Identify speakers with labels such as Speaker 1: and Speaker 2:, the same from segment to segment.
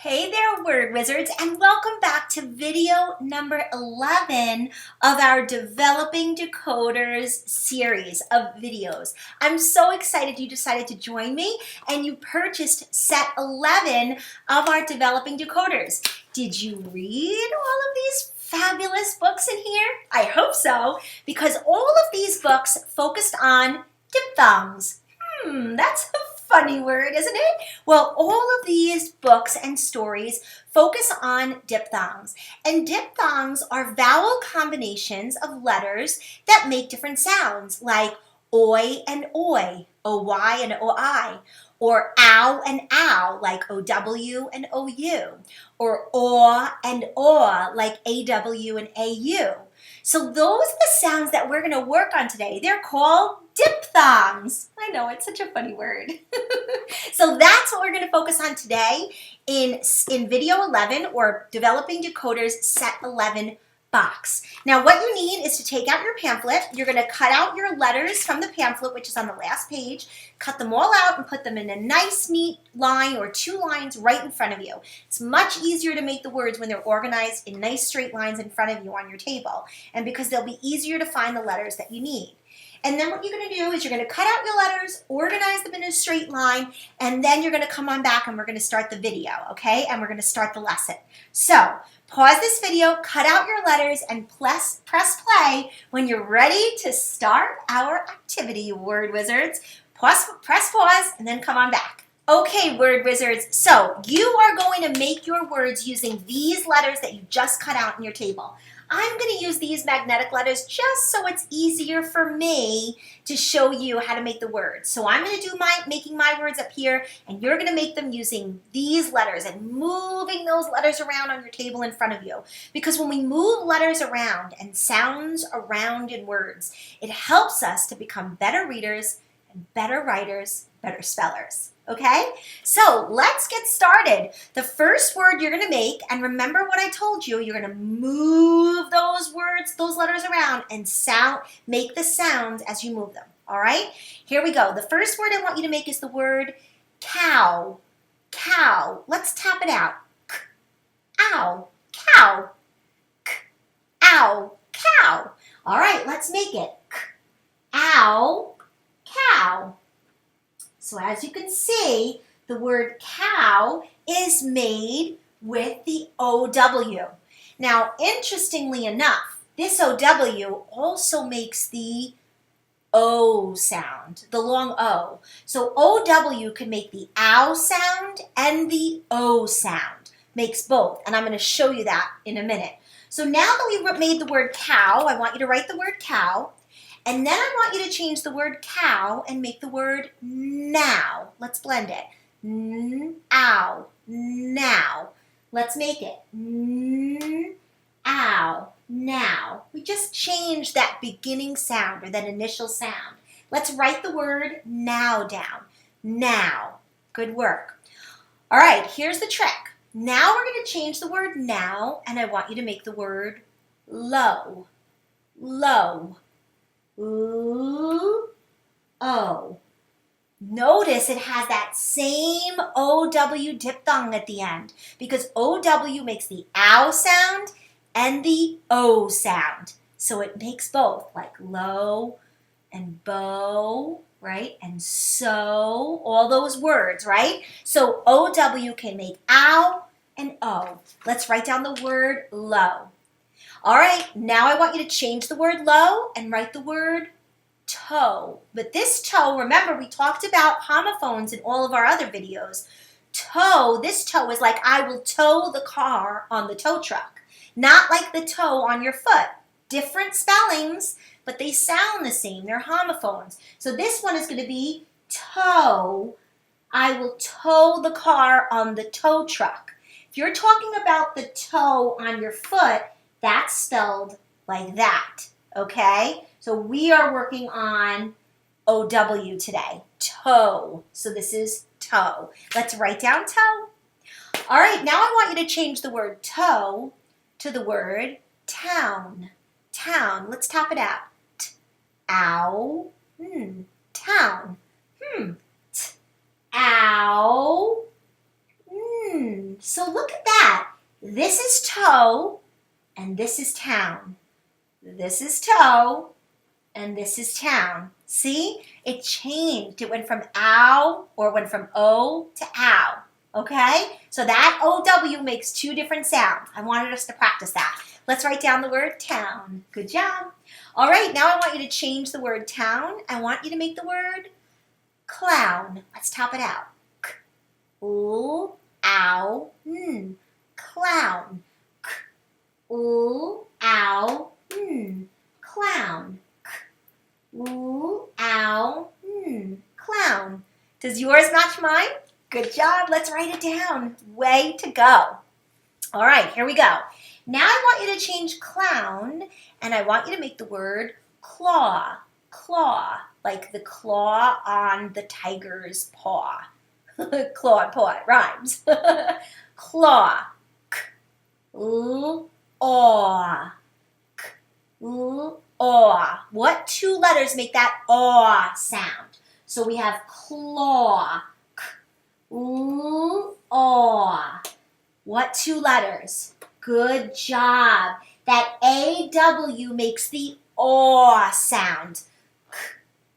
Speaker 1: Hey there, word wizards, and welcome back to video number 11 of our Developing Decoders series of videos. I'm so excited you decided to join me and you purchased set 11 of our Developing Decoders. Did you read all of these fabulous books in here? I hope so, because all of these books focused on diphthongs. That's a funny word, isn't it? Well, all of these books and stories focus on diphthongs. And diphthongs are vowel combinations of letters that make different sounds, like oi and oi, oy and oi, or ow and ow, like ow and ou, or aw and aw, like aw and au. So those are the sounds that we're going to work on today. They're called diphthongs. I know, it's such a funny word. So that's what we're going to focus on today in video 11, or Developing Decoders Set 11 box. Now what you need is to take out your pamphlet. You're going to cut out your letters from the pamphlet, which is on the last page, cut them all out and put them in a nice neat line or two lines right in front of you. It's much easier to make the words when they're organized in nice straight lines in front of you on your table, and because they'll be easier to find the letters that you need. And then what you're going to do is you're going to cut out your letters, organize them in a straight line, and then you're going to come on back and we're going to start the video, okay? And we're going to start the lesson. So pause this video, cut out your letters, and press play when you're ready to start our activity, word wizards. Press pause, and then come on back. Okay, word wizards, so you are going to make your words using these letters that you just cut out in your table. I'm going to use these magnetic letters just so it's easier for me to show you how to make the words. So I'm going to do making my words up here, and you're going to make them using these letters and moving those letters around on your table in front of you. Because when we move letters around and sounds around in words, it helps us to become better readers and better writers, better spellers. Okay, so let's get started. The first word you're going to make, and remember what I told you, you're going to move those words, those letters around and make the sounds as you move them. All right, here we go. The first word I want you to make is the word cow. Cow. Let's tap it out. K, ow, cow. K, ow, cow. All right, let's make it. K, ow, cow. So as you can see, the word cow is made with the OW. Now, interestingly enough, this OW also makes the O sound, the long O. So OW can make the ow sound and the O sound, makes both. And I'm going to show you that in a minute. So now that we've made the word cow, I want you to write the word cow. And then I want you to change the word cow and make the word now. Let's blend it. Ow, now. Let's make it. Ow, now. We just changed that beginning sound or that initial sound. Let's write the word now down. Now. Good work. All right, here's the trick. Now we're going to change the word now, and I want you to make the word low. Low. Ooh, oh. Notice it has that same OW diphthong at the end because OW makes the ow sound and the O sound. So it makes both, like low and bow, right? And so, all those words, right? So OW can make ow and O. Let's write down the word low. All right, now I want you to change the word low and write the word toe. But this toe, remember we talked about homophones in all of our other videos. Toe, this toe is like I will tow the car on the tow truck. Not like the toe on your foot. Different spellings, but they sound the same. They're homophones. So this one is going to be tow. I will tow the car on the tow truck. If you're talking about the toe on your foot, that's spelled like that, okay? So we are working on OW today, toe. So this is toe. Let's write down toe. All right, now I want you to change the word toe to the word town. Town. Let's tap it out. T, ow, town. T, ow, So look at that. This is toe, and this is town. This is toe, and this is town. See? It changed. It went from ow, or went from O to ow. Okay? So that OW makes two different sounds. I wanted us to practice that. Let's write down the word town. Good job. All right, now I want you to change the word town. I want you to make the word clown. Let's top it out. K, oo, ow, n. Clown. K, oo, ow, n. Clown. K, oo, ow, n. Clown. Does yours match mine? Good job. Let's write it down. Way to go. All right, here we go. Now I want you to change clown, and I want you to make the word claw. Claw, like the claw on the tiger's paw. Claw and paw, it rhymes. Claw. K, l, aw. K, l, aw. What two letters make that aw sound? So we have claw. K, l, aw. What two letters? Good job. That AW makes the aw sound.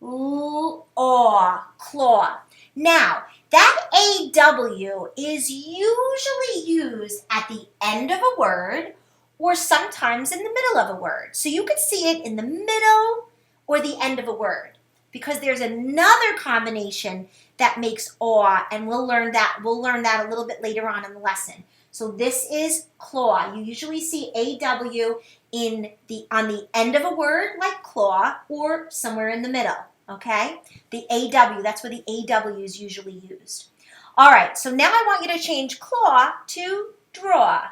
Speaker 1: Aw, claw. Now, that AW is usually used at the end of a word or sometimes in the middle of a word. So you could see it in the middle or the end of a word because there's another combination that makes aw, and we'll learn that a little bit later on in the lesson. So this is claw. You usually see AW on the end of a word like claw or somewhere in the middle, okay? The AW, that's where the AW is usually used. All right, so now I want you to change claw to draw.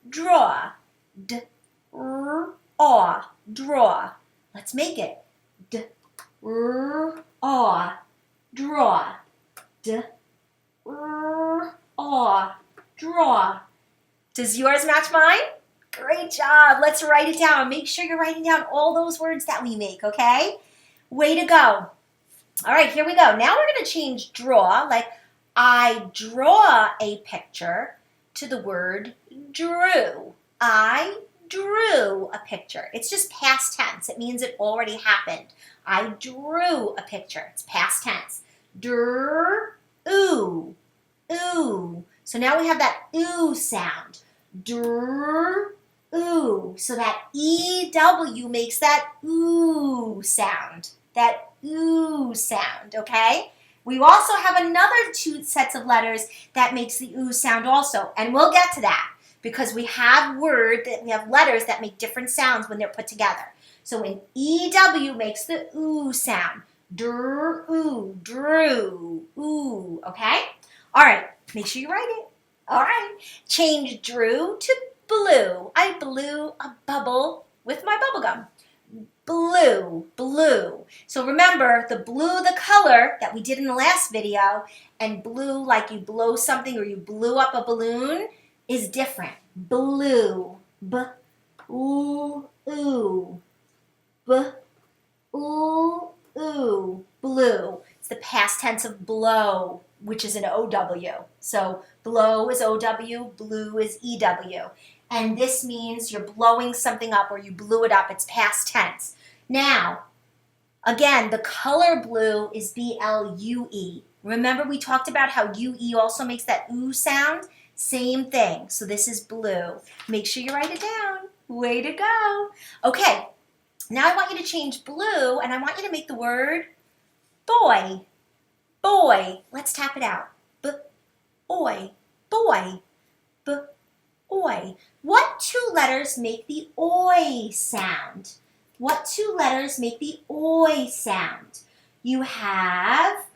Speaker 1: Draw. D, r, aw, draw. Let's make it. D, r, aw, draw. D, r, aw, draw. Does yours match mine? Great job. Let's write it down. Make sure you're writing down all those words that we make, okay? Way to go. All right, here we go. Now we're going to change draw, like I draw a picture, to the word drew. I drew a picture. It's just past tense. It means it already happened. I drew a picture. It's past tense. Ooh, ooh. So now we have that ooh sound. Ooh. So that EW makes that ooh sound. That ooh sound, okay? We also have another two sets of letters that makes the ooh sound also, and we'll get to that because we have letters that make different sounds when they're put together. So when EW makes the ooh sound, ooh, drew, ooh, okay? All right, make sure you write it. All right, change drew to blue. I blew a bubble with my bubble gum. Blue, blue. So remember, the blue, the color that we did in the last video, and blue like you blow something or you blew up a balloon is different. Blue. B, ooh, ooh. B, ooh, ooh. Blue. It's the past tense of blow, which is an OW. So blow is OW, blue is EW. And this means you're blowing something up or you blew it up. It's past tense. Now, again, the color blue is BLUE. Remember we talked about how UE also makes that ooh sound? Same thing. So this is blue. Make sure you write it down. Way to go. Okay, now I want you to change blue and I want you to make the word boy. Boy. Let's tap it out. B-oy. Boy. B-oy. What two letters make the oi sound? What two letters make the oi sound? You have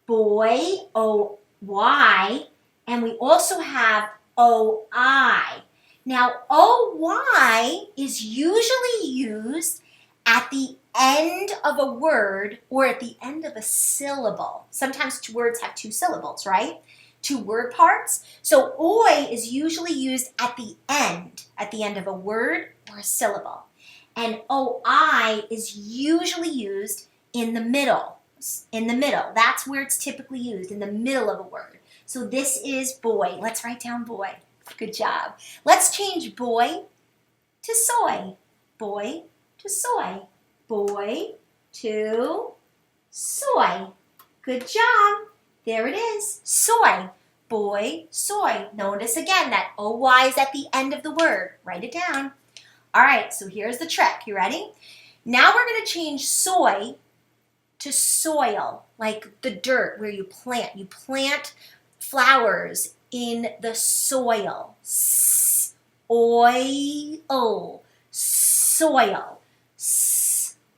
Speaker 1: boy, O-Y, and we also have O-I. Now, O-Y is usually used at the end of a word or at the end of a syllable. Sometimes two words have two syllables, right? Two word parts. So oi is usually used at the end of a word or a syllable. And oi is usually used in the middle. In the middle. That's where it's typically used, in the middle of a word. So this is boy. Let's write down boy. Good job. Let's change boy to soy. Boy to soy. Boy to soy. Good job. There it is. Soy. Boy, soy. Notice again that OY is at the end of the word. Write it down. All right, so here's the trick. You ready? Now we're going to change soy to soil, like the dirt where you plant. You plant flowers in the soil. Oil. Soil.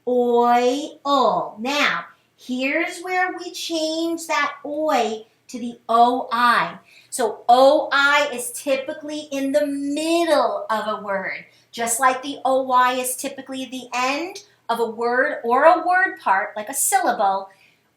Speaker 1: Oil. Now, here's where we change that oi to the OI. So OI is typically in the middle of a word, just like the OY is typically the end of a word or a word part, like a syllable.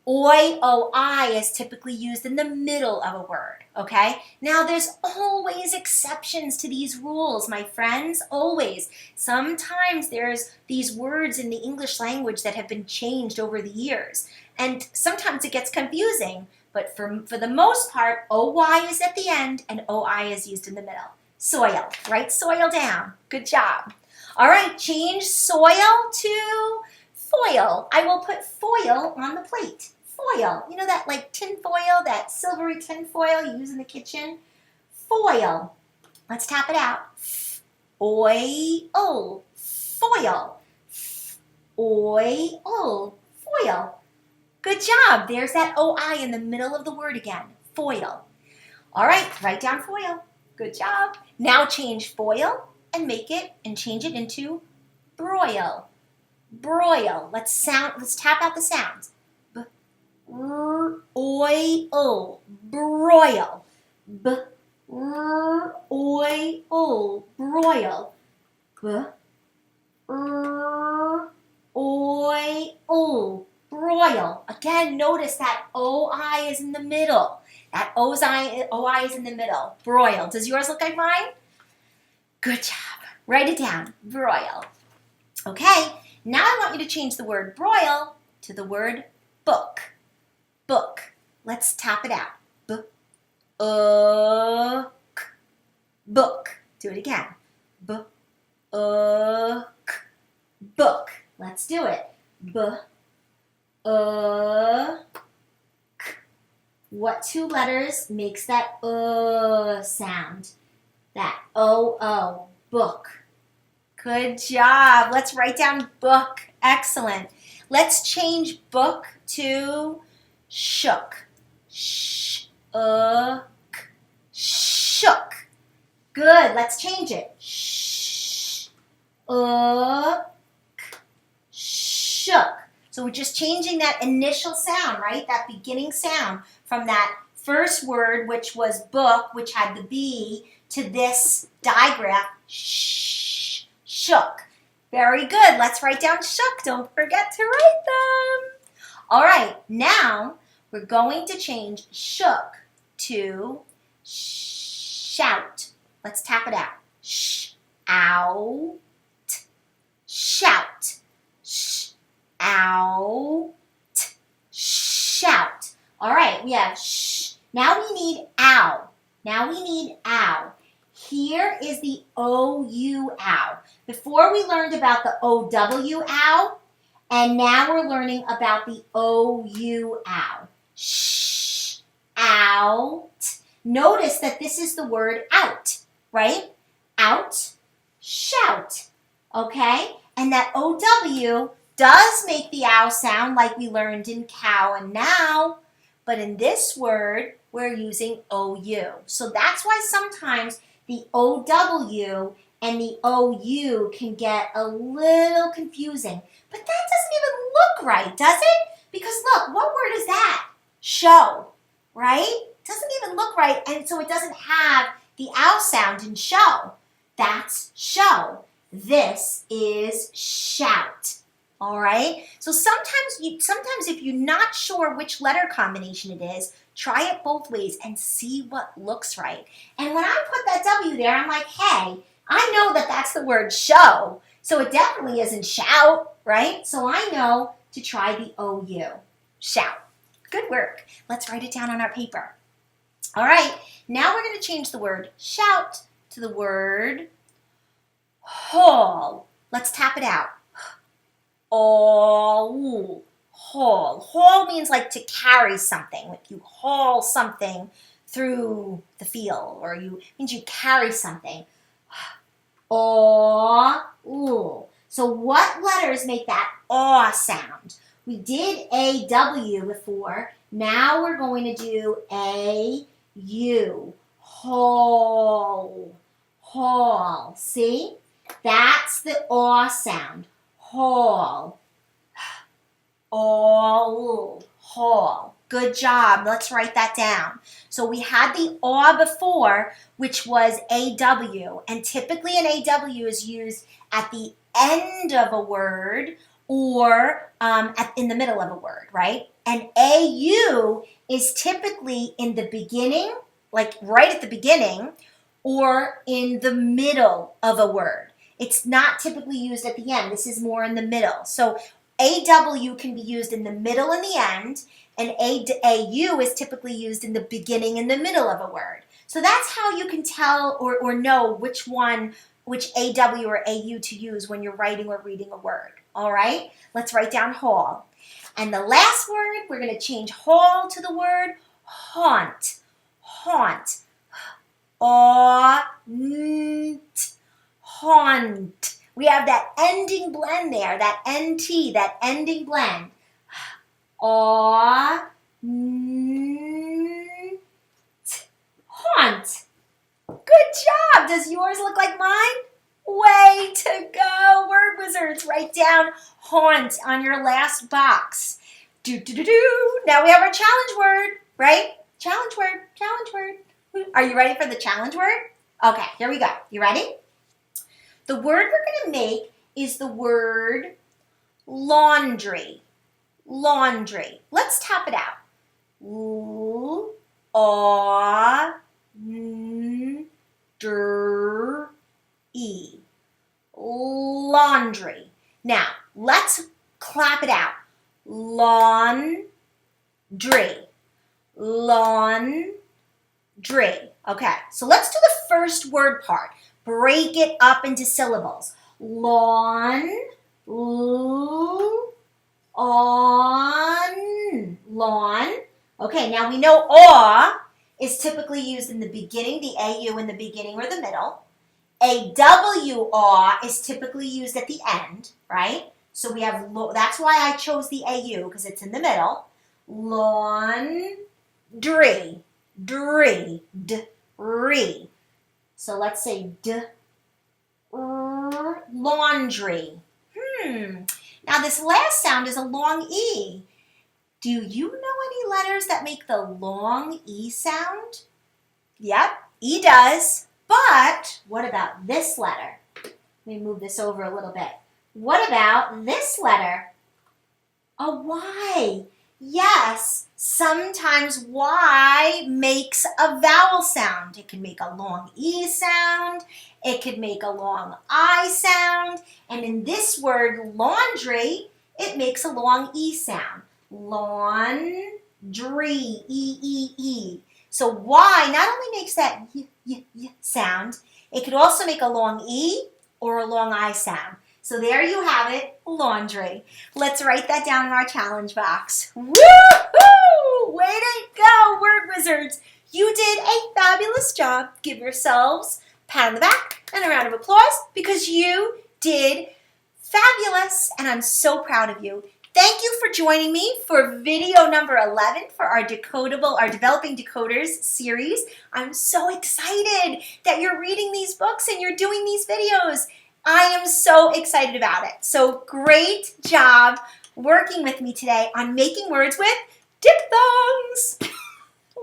Speaker 1: OI is typically used in the middle of a word, okay? Now, there's always exceptions to these rules, my friends, always. Sometimes there's these words in the English language that have been changed over the years, and sometimes it gets confusing, but for the most part, OY is at the end and OI is used in the middle. Soil, write soil down. Good job. All right, change soil to foil. I will put foil on the plate. Foil. You know that like tin foil, that silvery tin foil you use in the kitchen? Foil. Let's tap it out. Oil. Foil. Oil. Foil. Good job. There's that OI in the middle of the word again. Foil. All right, write down foil. Good job. Now change foil and change it into broil. Broil. Let's tap out the sounds. Oil. Broil. Oil. Broil. Oil. Broil. Again, notice that OI is in the middle. That OI is in the middle. Broil. Does yours look like mine? Good job. Write it down. Broil. Okay, now I want you to change the word broil to the word book. Book. Let's tap it out. Book. Do it again. Book. Book. Let's do it. What two letters makes that sound? That O. Book. Good job. Let's write down book. Excellent. Let's change book to shook. Shook. Good. Let's change it. Shook. So we're just changing that initial sound, right? That beginning sound from that first word, which was book, which had the B, to this digraph, shook. Very good. Let's write down shook. Don't forget to write them. All right, now we're going to change shook to shout. Let's tap it out. Out. Shout. Out. Shout. All right, we have sh. Now we need ow. Here is the OU ow. Before we learned about the OW ow, and now we're learning about the OU ow. Sh, out. Notice that this is the word out, right? Out, shout, okay? And that OW does make the ow sound like we learned in cow and now, but in this word, we're using OU. So that's why sometimes the OW and the OU can get a little confusing. But that doesn't even look right, does it? Because look, what word is that? Show, right? Doesn't even look right, and so it doesn't have the ow sound in show. That's show. This is shout. All right? So sometimes if you're not sure which letter combination it is, try it both ways and see what looks right. And when I put that W there, I'm like, hey, I know that that's the word show, so it definitely isn't shout, right? So I know to try the OU. Shout. Good work. Let's write it down on our paper. All right, now we're going to change the word shout to the word haul. Let's tap it out. Haul. Haul. Haul means like to carry something. Like you haul something through the field, or means you carry something. Aw. So what letters make that aw sound? We did A-W before. Now we're going to do A-U. Haul. Haul. See? That's the aw sound. Haul. All. Haul. Good job. Let's write that down. So we had the aw before, which was AW. And typically an AW is used at the end of a word or in the middle of a word, right? And AU is typically in the beginning, like right at the beginning, or in the middle of a word. It's not typically used at the end. This is more in the middle. So AW can be used in the middle and the end, and AU is typically used in the beginning and the middle of a word. So that's how you can tell or know which AW or AU to use when you're writing or reading a word. All right? Let's write down haul. And the last word, we're going to change haul to the word haunt. Haunt. Haunt. We have that ending blend there, that NT, that ending blend. Haunt. Good job. Does yours look like mine? Way to go, word wizards. Write down haunt on your last box. Now we have our challenge word, right? Challenge word. Are you ready for the challenge word? Okay, here we go. You ready? The word we're going to make is the word laundry. Laundry. Let's tap it out. L-A-U-N-D-R-E. Laundry. Now, let's clap it out. Laundry. Laundry. Okay, so let's do the first word part. Break it up into syllables. Lawn. Okay, now we know aw is typically used in the beginning, the AU in the beginning or the middle. AW is typically used at the end, right? So we have, that's why I chose the AU, because it's in the middle. Laundry. So let's say laundry. Now this last sound is a long E. Do you know any letters that make the long E sound? Yep, E does. But what about this letter? Let me move this over a little bit. What about this letter? A Y. Yes, sometimes Y makes a vowel sound. It can make a long E sound. It could make a long I sound. And in this word, laundry, it makes a long E sound. Laundry, E-E-E. So Y not only makes that y sound, it could also make a long E or a long I sound. So there you have it, laundry. Let's write that down in our challenge box. Woo-hoo! Way to go, word wizards. You did a fabulous job. Give yourselves a pat on the back and a round of applause because you did fabulous, and I'm so proud of you. Thank you for joining me for video number 11 for our Developing Decoders series. I'm so excited that you're reading these books and you're doing these videos. I am so excited about it. So great job working with me today on making words with diphthongs.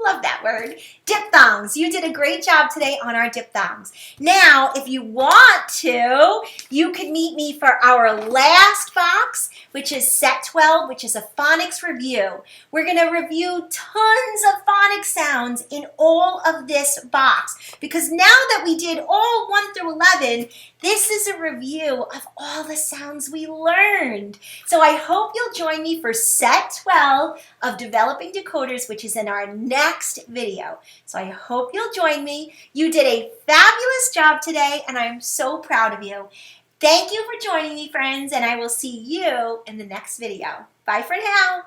Speaker 1: Love that word. Diphthongs. You did a great job today on our diphthongs. Now, if you want to, you could meet me for our last box, which is set 12, which is a phonics review. We're going to review tons of phonics sounds in all of this box because now that we did all 1 through 11, This is a review of all the sounds we learned. So I hope you'll join me for set 12 of Developing Decoders, which is in our next video. So I hope you'll join me. You did a fabulous job today, and I'm so proud of you. Thank you for joining me, friends, and I will see you in the next video. Bye for now.